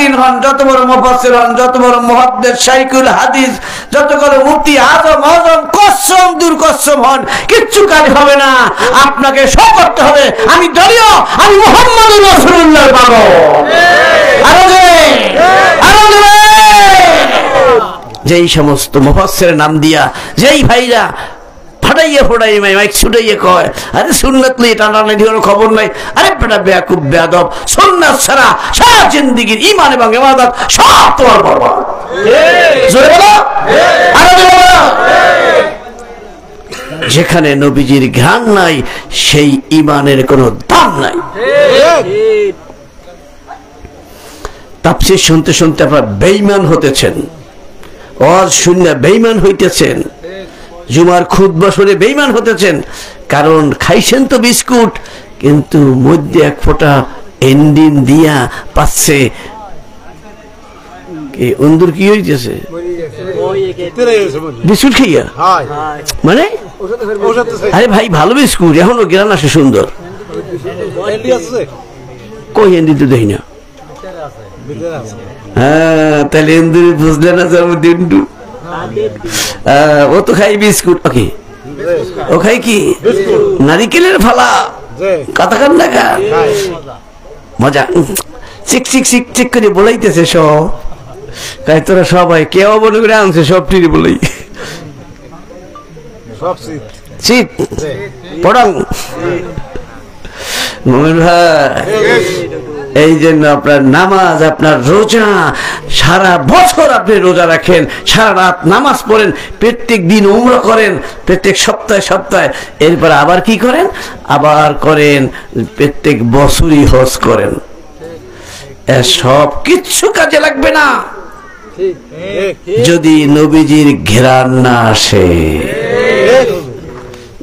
আলীন হন, যত বড় মুফাসসির হন, যত বড় মুহাদ্দিস শাইখুল হাদিস, যত বড় মুফতি আজম কসম দূর কসম হন, কিচ্ছু কাজ হবে না। আপনাকে সব করতে হবে আমি দলীয়, আমি মুহাম্মদুর রাসূলুল্লাহর পাগল। যেই সমস্ত মুফাসসিরের নাম দিয়া যেই ভাইরা ফাটাইয়া ফোটাই মাইক ছুটাইয়া কয় আরে সুন্নাত লই টানাটানি কোনো খবর নাই, আরে বেটা বেয়াকুব বেয়াদব, সুন্নাত ছাড়া সারা জিন্দেগির ঈমান এবং ইবাদত সব তোমার বরবাদ। জোরে বলো, আরে বলো। যেখানে নবীজির ঘ্রাণ নাই সেই ঈমানের কোনো দাম নাই। তাফসীর শুনতে শুনতে আপনারা বেঈমান হতেছেন, ওয়াজ শুনে বেঈমান হইতেছেন, জুমার খুতবা শুনে বেঈমান হতেছেন। কারণ খাইছেন তো বিস্কুট, কিন্তু মধ্যে এক ফোঁটা এন্ডিন দিয়া পাচ্ছে কি অন্দর কি হইতেছে বিস্কুট খাইয়া, মানে আরে ভাই ভালো বিস্কুট এখনো গ্রান আসে সুন্দর, কই এন্ডি তো দেখি না। হ্যাঁ তাহলে এন্দুরি বুঝলে না দিনটু, ও তো খাই বিস্কুট। ওকে ও খাই কি নারিকেলের ফালা, কথা কান দেখা মজা, চিক চিক চিক চিক করে বলাইতেছে সব। তাই তোরা সবাই কেউ মনে করে আনছে সব টিরি বলেই চিত পড়াং মমিন ভাই। এই জন্য আপনার নামাজ, আপনার রোজা, সারা বছর আপনি রোজা রাখেন, সারা রাত নামাজ পড়েন, প্রত্যেক দিন উমরা করেন, প্রত্যেক সপ্তাহে সপ্তাহে, এরপর আবার কি করেন, আবার করেন প্রত্যেক বছরই হজ করেন। সব কিচ্ছু কাজে লাগবে না যদি নবীজির ঘেরান না আসে।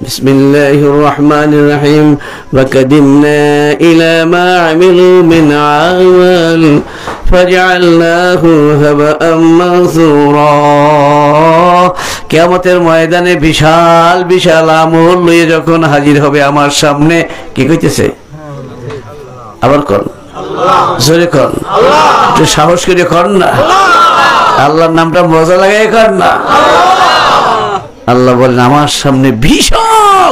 بسم الله الرحمن الرحيم وقدمنا إلى ما عملوا من عمل فجعلناه هباء منثورا। কিয়ামতের ময়দানে বিশাল বিশাল আমল লইয়ে যখন হাজির হবে আমার সামনে, কি কইতেছে আবার কোন আল্লাহ, জোরে কোন আল্লাহ, একটু সাহস করে কোন না আল্লাহর নামটা মজা লাগায় কোন না আল্লাহ বলেন আমার সামনে বিশাল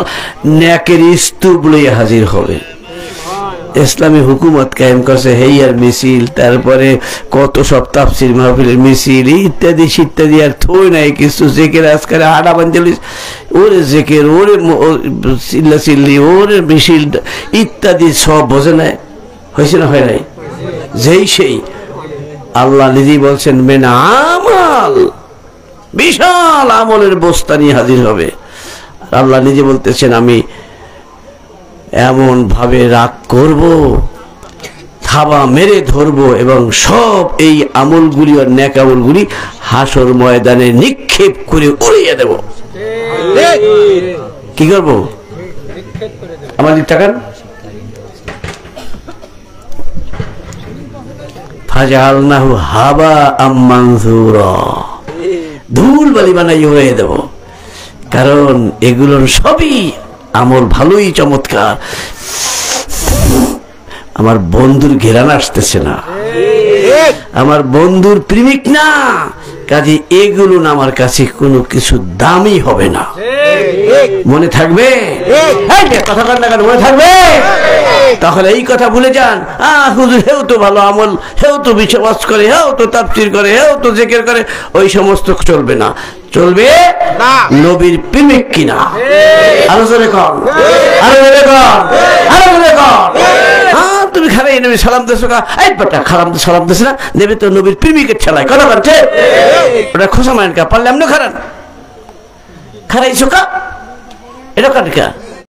নেকের স্তূপ লইয়া হাজির হবে। ইসলামী হুকুমত কায়েম করছে হেইয়ার মিছিল, তারপরে কত সব তাফসীর মাহফিলের মিছিল ইত্যাদি ইত্যাদি, আর থই নাই কিছু জেকের আজকাল হাডা বাঞ্জালি, ওরে জেকের, ওরে চিল্লা চিল্লি, ওরে মিছিল ইত্যাদি সব বোঝে নাই, হয়েছে না হয় নাই? যেই সেই আল্লাহ নিজেই বলছেন মেন আমাল, বিশাল আমলের বস্তা নিয়ে হাজির হবে। আল্লাহ নিজে বলতেছেন আমি এমন ভাবে রাগ করব, থাবা মেরে ধরবো এবং সব এই আমলগুলি আর নেক আমলগুলি হাসর ময়দানে নিক্ষেপ করে উড়িয়ে দেব। কি করব? আমাদের টাকা ফাজআলনাহু হাবাআম মানসুরা, ধুল বালি বানাই উড়িয়ে দেব। কারণ এগুলোর সবই আমল ভালোই চমৎকার, আমার বন্ধুর ঘেরান আসতেছে না, আমার বন্ধুর প্রেমিক না, কাজে এগুলো না আমার কাছে কোনো কিছু দামি হবে না। মনে থাকবে কথা কর না কেন, মনে থাকবে? তাহলে এই কথা ভুলে যান, হুজুর হেও তো ভালো আমল, হেও তো বিশ্বাস করে, হেও তো তাফসীর করে, হেও তো জিকির করে, ওই সমস্ত চলবে না। চলবে নবীর প্রেমিক কিনা, আরো জোরে কর, আরো জোরে কর, আরো জোরে কর। হ্যাঁ তুমি খারাই নবী সালাম দেছো কা, এই বেটা খারাপ সালাম দেছ না, দেবে তো নবীর প্রেমিকের ছেলাই, কথা বলছে ওটা খোসা মাইন কা, পারলে এমনি খারান খারাইছো কা, এটা কাটকা